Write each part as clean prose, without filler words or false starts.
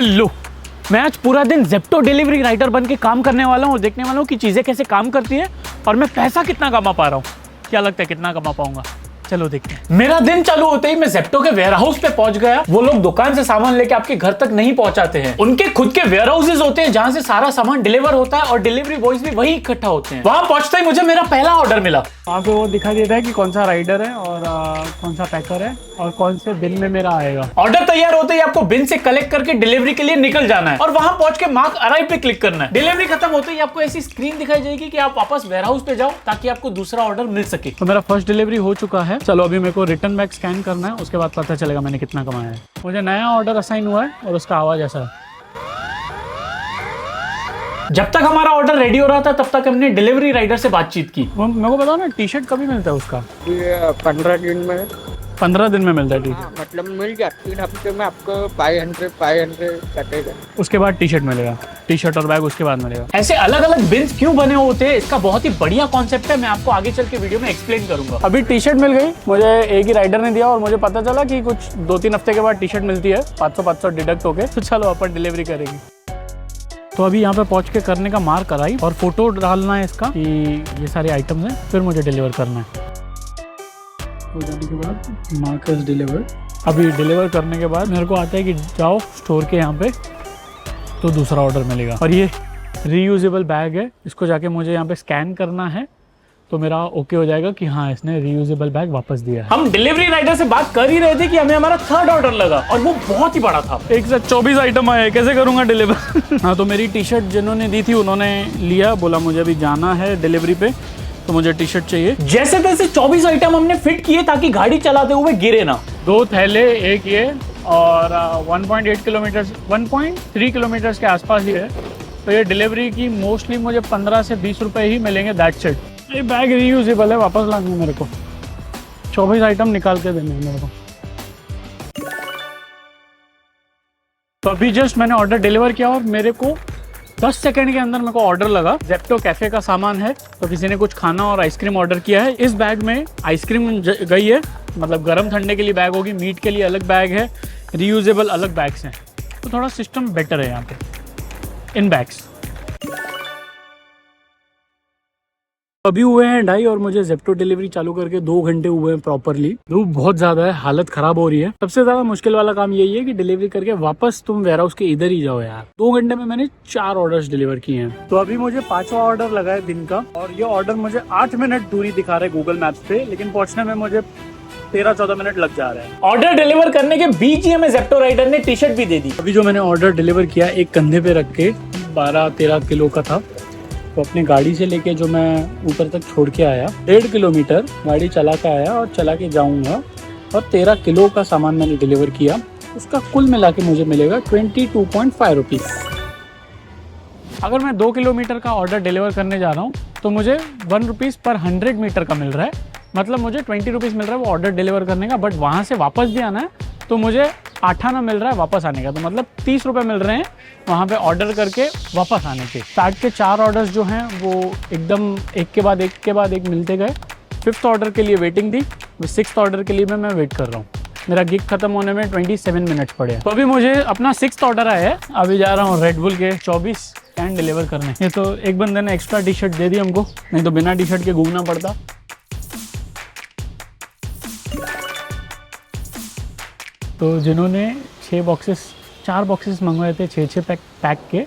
Hello, मैं आज पूरा दिन ज़ेप्टो डिलीवरी राइडर बन के काम करने वाला हूँ और देखने वाला हूँ कि चीज़ें कैसे काम करती है और मैं पैसा कितना कमा पा रहा हूँ। क्या लगता है कितना कमा पाऊंगा? चलो देखते हैं। मेरा दिन चालू होते ही मैं ज़ेप्टो के वेयर हाउस पे पहुंच गया। वो लोग दुकान से सामान लेके आपके घर तक नहीं पहुंचाते हैं, उनके खुद के वेयर हाउसेज होते हैं जहां से सारा सामान डिलीवर होता है और डिलीवरी बॉयज भी वही इकट्ठा होते हैं। वहां पहुंचते ही मुझे मेरा पहला ऑर्डर मिला। वहां पे वो दिखा देता है कि कौन सा राइडर है और कौन सा पैकर है और कौन से बिन में मेरा आएगा। ऑर्डर तैयार होते ही आपको बिन से कलेक्ट करके डिलीवरी के लिए निकल जाना है और वहां पहुंच के मार्क अराइव पे क्लिक करना है। डिलीवरी खत्म होते ही आपको ऐसी स्क्रीन दिखाई जाएगी कि आप वापस वेयर हाउस पे जाओ ताकि आपको दूसरा ऑर्डर मिल सके। तो मेरा फर्स्ट डिलीवरी हो चुका है। चलो अभी मेरे को रिटर्न बैक स्कैन करना है, उसके बाद पता चलेगा मैंने कितना कमाया है। मुझे नया ऑर्डर असाइन हुआ है और उसका आवाज ऐसा है। जब तक हमारा ऑर्डर रेडी हो रहा था तब तक हमने डिलीवरी राइडर से बातचीत की। मेरे को बताओ ना, टी शर्ट कभी मिलता है उसका? 15 दिन में। 15 दिन में मिलता है? ठीक है, मतलब मिल गया 3 हफ्ते में आपको 500 कटेगा। उसके बाद टी शर्ट मिलेगा, टी शर्ट और बैग उसके बाद मिलेगा। ऐसे अलग अलग बिन्स क्यों बने होते हैं, इसका बहुत ही बढ़िया कॉन्सेप्ट है। मैं आपको आगे चल के वीडियो में एक्सप्लेन करूंगा। अभी टी शर्ट मिल गई मुझे, एक ही राइडर ने दिया और मुझे पता चला कि कुछ 2-3 हफ्ते के बाद टी शर्ट मिलती है 500 डिडक्ट होके। तो चलो अपन डिलीवरी करेंगे। तो अभी यहाँ पे पहुँच के करने का मार्क कराई और फोटो डालना है इसका कि ये सारे आइटम्स हैं, फिर मुझे डिलीवर करना है। हो जाने के बाद मार्कर्स डिलीवर। अभी डिलीवर करने के बाद मेरे को आता है कि जाओ स्टोर के यहाँ पे तो दूसरा ऑर्डर मिलेगा। और ये रीयूजेबल बैग है, इसको जाके मुझे यहाँ पे स्कैन करना है तो मेरा ओके हो जाएगा कि हाँ इसने रीयूजेबल बैग वापस दिया है। हम डिलीवरी राइडर से बात कर ही रहे थे कि हमें हमारा थर्ड ऑर्डर लगा और वो बहुत ही बड़ा था। एक साथ 24 आइटम आए, कैसे करूंगा डिलीवर? हाँ, तो मेरी टी शर्ट जिन्होंने दी थी उन्होंने लिया, बोला मुझे अभी जाना है डिलीवरी पे तो मुझे टी शर्ट चाहिए। जैसे तैसे 24 आइटम हमने फिट किए ताकि गाड़ी चलाते हुए गिरे ना। 2 थैले, एक ये और 1.8 किलोमीटर 1.3 किलोमीटर के आसपास ही है। तो ये डिलीवरी की मोस्टली मुझे 15 से 20 रुपए ही मिलेंगे, दैट्स इट। ये बैग रीयूजेबल है, वापस लाना है मेरे को। 24 आइटम निकाल के देने हैं मेरे को। तो अभी जस्ट मैंने ऑर्डर डिलीवर किया और मेरे को 10 सेकंड के अंदर मेरे को ऑर्डर लगा। ज़ेप्टो कैफे का सामान है, तो किसी ने कुछ खाना और आइसक्रीम ऑर्डर किया है। इस बैग में आइसक्रीम गई है, मतलब गर्म ठंडे के लिए बैग होगी, मीट के लिए अलग बैग है, रीयूजेबल अलग बैग्स हैं। तो थोड़ा सिस्टम बेटर है यहाँ पे इन बैग्स। अभी हुए हैं 2:30 और मुझे ज़ेप्टो डिलीवरी चालू करके 2 घंटे हुए हैं प्रॉपरली। धूप बहुत ज्यादा है, हालत खराब हो रही है। सबसे ज्यादा मुश्किल वाला काम यही है कि डिलीवरी करके वापस तुम वेयर हाउस के इधर ही जाओ यार। 2 घंटे में मैंने 4 ऑर्डर्स डिलीवर किए हैं। तो अभी मुझे 5वां ऑर्डर लगा है दिन का और ये ऑर्डर मुझे 8 मिनट दूरी दिखा रहा है गूगल मैप्स पे, लेकिन पहुंचने में मुझे 13-14 मिनट लग जा रहा है। ऑर्डर डिलीवर करने के बीच ही हमें ज़ेप्टो राइडर ने टी शर्ट भी दे दी। अभी जो मैंने ऑर्डर डिलीवर किया एक कंधे पे रख के 12-13 किलो का था, तो अपनी गाड़ी से लेके जो मैं ऊपर तक छोड़ के आया 1.5 किलोमीटर गाड़ी चला के आया और चला के जाऊंगा और 13 किलो का सामान मैंने डिलीवर किया। उसका कुल मिला के मुझे मिलेगा 22.5 रुपीज़। अगर मैं 2 किलोमीटर का ऑर्डर डिलीवर करने जा रहा हूँ तो मुझे 1 रुपीज़ पर 100 मीटर का मिल रहा है, मतलब मुझे 20 रुपीज़ मिल रहा है वो ऑर्डर डिलीवर करने का। बट वहाँ से वापस भी आना है तो मुझे 8 आना मिल रहा है वापस आने का, तो मतलब 30 रुपये मिल रहे हैं वहाँ पे ऑर्डर करके वापस आने के। स्टार्ट के 4 ऑर्डर्स जो हैं वो एकदम एक के बाद एक मिलते गए। 5th ऑर्डर के लिए वेटिंग थी, 6th ऑर्डर के लिए मैं वेट कर रहा हूँ। मेरा गिग खत्म होने में 27 मिनट्स पड़े हैं। तो अभी मुझे अपना 6th ऑर्डर आया है। अभी जा रहा हूँ रेड बुल के 24 कैन डिलीवर करने। ये तो एक बंदे ने एक्स्ट्रा टी शर्ट दे दी हमको, नहीं तो बिना टी शर्ट के घूमना पड़ता। तो जिन्होंने 4 बॉक्सेस मंगवाए थे 6 पैक के,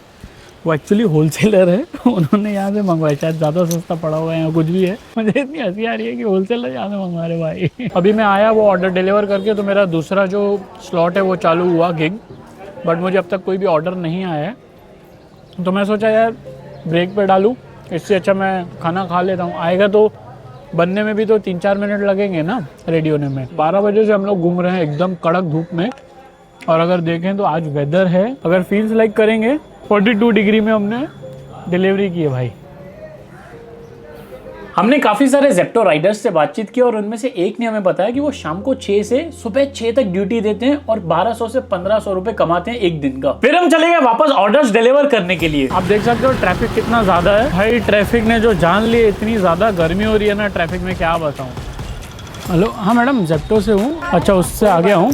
वो एक्चुअली होलसेलर है, उन्होंने यहाँ से मंगवाए। शायद ज़्यादा सस्ता पड़ा हुआ है या कुछ भी है। मुझे इतनी हंसी आ रही है कि होलसेलर यहाँ से मंगवा रहे भाई। अभी मैं आया वो ऑर्डर डिलीवर करके, तो मेरा दूसरा जो स्लॉट है वो चालू हुआ गिग, बट मुझे अब तक कोई भी ऑर्डर नहीं आया है। तो मैं सोचा यार ब्रेक पे डालूँ, इससे अच्छा मैं खाना खा लेता हूँ। आएगा तो बनने में भी तो 3-4 मिनट लगेंगे ना रेडी होने में। 12 बजे से हम लोग घूम रहे हैं एकदम कड़क धूप में। और अगर देखें तो आज वेदर है, अगर फील्स लाइक करेंगे 42 डिग्री में हमने डिलीवरी की है भाई। हमने काफ़ी सारे ज़ेप्टो राइडर्स से बातचीत की और उनमें से एक ने हमें बताया कि वो शाम को 6 से सुबह 6 तक ड्यूटी देते हैं और 1200 से 1500 रुपए कमाते हैं एक दिन का। फिर हम चले गए वापस ऑर्डर्स डिलीवर करने के लिए। आप देख सकते हो ट्रैफिक कितना ज्यादा है भाई। ट्रैफिक ने जो जान ली, इतनी ज्यादा गर्मी हो रही है ना ट्रैफिक में, क्या बताऊं। हेलो, हाँ मैडम ज़ेप्टो से हूँ। अच्छा, उससे आ गया हूँ।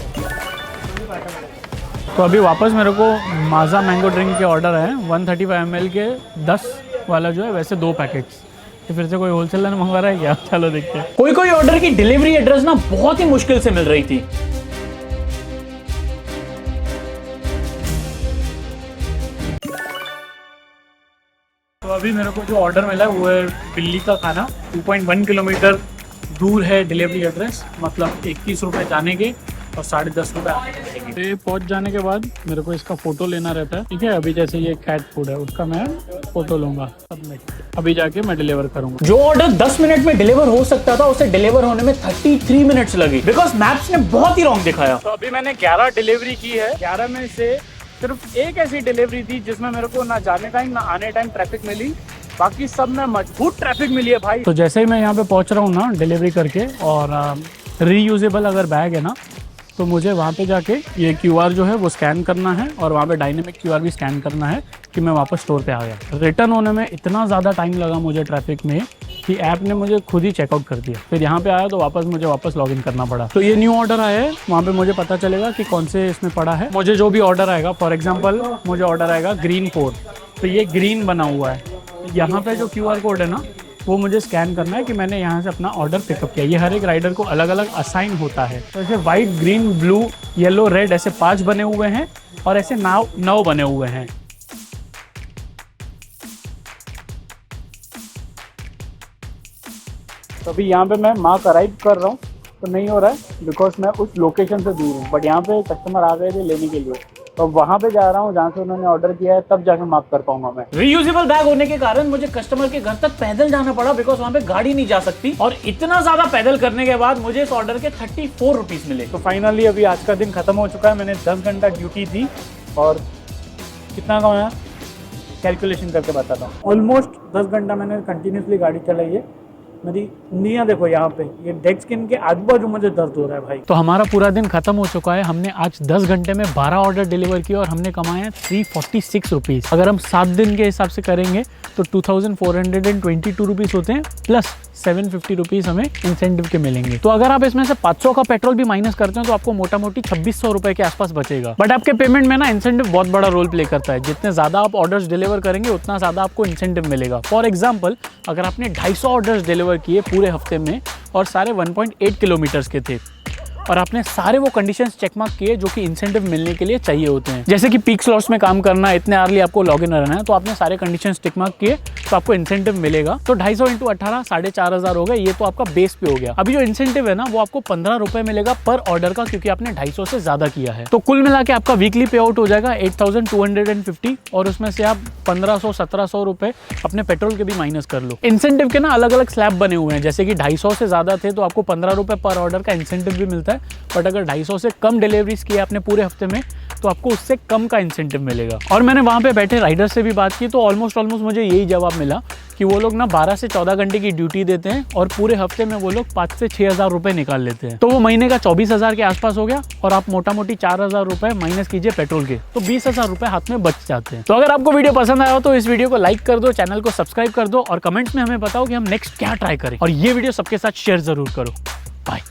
तो अभी वापस मेरे को माजा मैंगो ड्रिंक के ऑर्डर है 135 ml के 10 वाला जो है, वैसे 2 पैकेट्स। तो फिर से कोई होलसेलर ने मंगवा रहा है क्या? चलो देखते हैं। कोई ऑर्डर की डिलीवरी एड्रेस ना बहुत ही मुश्किल से मिल रही थी। तो अभी मेरे को जो ऑर्डर मिला है वो है बिल्ली का खाना। 2.1 किलोमीटर दूर है डिलीवरी एड्रेस, मतलब 21 रुपये जाने के और 10.5 रुपये आने के। ये पहुंच जाने के बाद मेरे को इसका फोटो लेना रहता है, ठीक है। अभी जैसे ये कैट फूड है, उसका मैं फोटो लूंगा, सबमिट। अभी जाके मैं डिलीवर करूंगा। जो ऑर्डर 10 मिनट में डिलीवर हो सकता था, उसे डिलीवर होने में 33 मिनट्स लगी, बिकॉज मैप्स ने बहुत ही रॉन्ग दिखाया। तो अभी मैंने 11 डिलीवरी की है। 11 में से सिर्फ एक ऐसी डिलीवरी थी जिसमें मेरे को ना जाने टाइम ना आने टाइम ट्रैफिक मिली, बाकी सब में मजबूत ट्रैफिक मिली है भाई। तो जैसे ही मैं यहाँ पे पहुँच रहा हूँ ना डिलीवरी करके, और रीयूजेबल अगर बैग है ना, तो मुझे वहाँ पे जाके ये QR जो है वो स्कैन करना है, और वहाँ पे डायनेमिक QR भी स्कैन करना है कि मैं वापस स्टोर पे आ गया। रिटर्न होने में इतना ज़्यादा टाइम लगा मुझे ट्रैफिक में कि ऐप ने मुझे खुद ही चेकआउट कर दिया। फिर यहाँ पे आया तो मुझे वापस लॉगिन करना पड़ा। तो ये न्यू ऑर्डर आया है, वहाँ पे मुझे पता चलेगा कि कौन से इसमें पड़ा है। मुझे जो भी ऑर्डर आएगा, फॉर एग्जाम्पल मुझे ऑर्डर आएगा ग्रीन 4, तो ये ग्रीन बना हुआ है। यहाँ पे जो QR कोड है ना, वो मुझे स्कैन करना है कि मैंने यहाँ से अपना ऑर्डर पिकअप किया। ये हर एक राइडर को अलग अलग असाइन होता है। तो ऐसे white, green, blue, yellow, red ऐसे 5 बने हुए हैं, और ऐसे 9 बने हुए हैं। तो अभी यहाँ पे मैं मार्क अराइव कर रहा हूँ, तो नहीं हो रहा है बिकॉज मैं उस लोकेशन से दूर हूँ। बट यहाँ पे कस्टमर आ गए थे लेने के लिए, तो वहाँ पे जा रहा हूँ जहाँ से उन्होंने ऑर्डर किया है, तब जाके मार्क कर पाऊंगा मैं। रीयूजेबल बैग होने के कारण मुझे कस्टमर के घर तक पैदल जाना पड़ा, बिकॉज वहाँ पे गाड़ी नहीं जा सकती। और इतना ज्यादा पैदल करने के बाद मुझे इस ऑर्डर के 34 रुपीज मिले। तो फाइनली अभी आज का दिन खत्म हो चुका है। मैंने 10 घंटा ड्यूटी दी, और कितना कमाया कैलकुलेशन करके बताता हूँ। ऑलमोस्ट 10 घंटा मैंने कंटिन्यूसली गाड़ी चलाई है। मेरी उंगलियां देखो यहाँ पे, ये डेड स्किन के आजू बाजू मुझे दर्द हो रहा है भाई। तो हमारा पूरा दिन खत्म हो चुका है। हमने आज 10 घंटे में 12 ऑर्डर डिलीवर किए, और हमने कमाए 346 रुपीज। अगर हम 7 दिन के हिसाब से करेंगे तो 2422 रुपीज होते हैं, प्लस 750 रुपीज हमें इंसेंटिव के मिलेंगे। तो अगर आप इसमें से 500 का पेट्रोल भी माइनस करते हैं तो आपको मोटा मोटी 2600 रुपए के आसपास बचेगा। बट आपके पेमेंट में ना इंसेंटिव बहुत बड़ा रोल प्ले करता है। जितने ज्यादा आप ऑर्डर्स डिलीवर करेंगे, उतना ज्यादा आपको इंसेंटिव मिलेगा। फॉर एग्जाम्पल, अगर आपने 250 ऑर्डर्स डिलीवर किए पूरे हफ्ते में, और सारे 1.8 किलोमीटर्स के थे, और आपने सारे वो कंडीशंस चेक मार्क किए जो कि इंसेंटिव मिलने के लिए चाहिए होते हैं, जैसे कि पीक स्लॉट्स में काम करना, इतने अर्ली आपको लॉगिन रहना है, तो आपने सारे कंडीशंस टिक मार्क किए तो आपको इंसेंटिव मिलेगा। तो 250 × 18 4,500 हो गए। ये तो आपका बेस पे हो गया। अभी जो इंसेंटिव है ना, वो आपको 15 रुपए मिलेगा पर ऑर्डर का, क्योंकि आपने 250 से ज्यादा किया है। तो कुल मिला के आपका वीकली पे आउट हो जाएगा 8,250, और उसमें से आप 1500-1700 रुपए अपने पेट्रोल के भी माइनस कर लो। इंसेंटिव के ना अलग अलग स्लैब बने हुए हैं, जैसे कि 250 से ज्यादा थे तो आपको 15 रुपए पर ऑर्डर का इंसेंटिव भी मिलता है। बट अगर 250 से कम डिलीवरीज किए आपने पूरे हफ्ते में, तो आपको उससे कम का इंसेंटिव मिलेगा। और मैंने वहाँ पे बैठे राइडर से भी बात की, तो ऑलमोस्ट मुझे यही जवाब मिला कि वो लोग ना 12 से 14 घंटे की ड्यूटी देते हैं, और पूरे हफ्ते में वो लोग 5 से 6,000 रुपए निकाल लेते हैं। तो वो महीने का 24,000 के आसपास हो गया, और आप मोटा मोटी 4,000 रुपए माइनस कीजिए पेट्रोल के, तो 20,000 रुपए हाथ में बच जाते हैं। तो अगर आपको वीडियो पसंद आया हो तो इस वीडियो को लाइक कर दो, चैनल को सब्सक्राइब कर दो, और कमेंट्स में हमें बताओ कि हम नेक्स्ट क्या ट्राई करें, और ये वीडियो सबके साथ शेयर जरूर करो। बाय।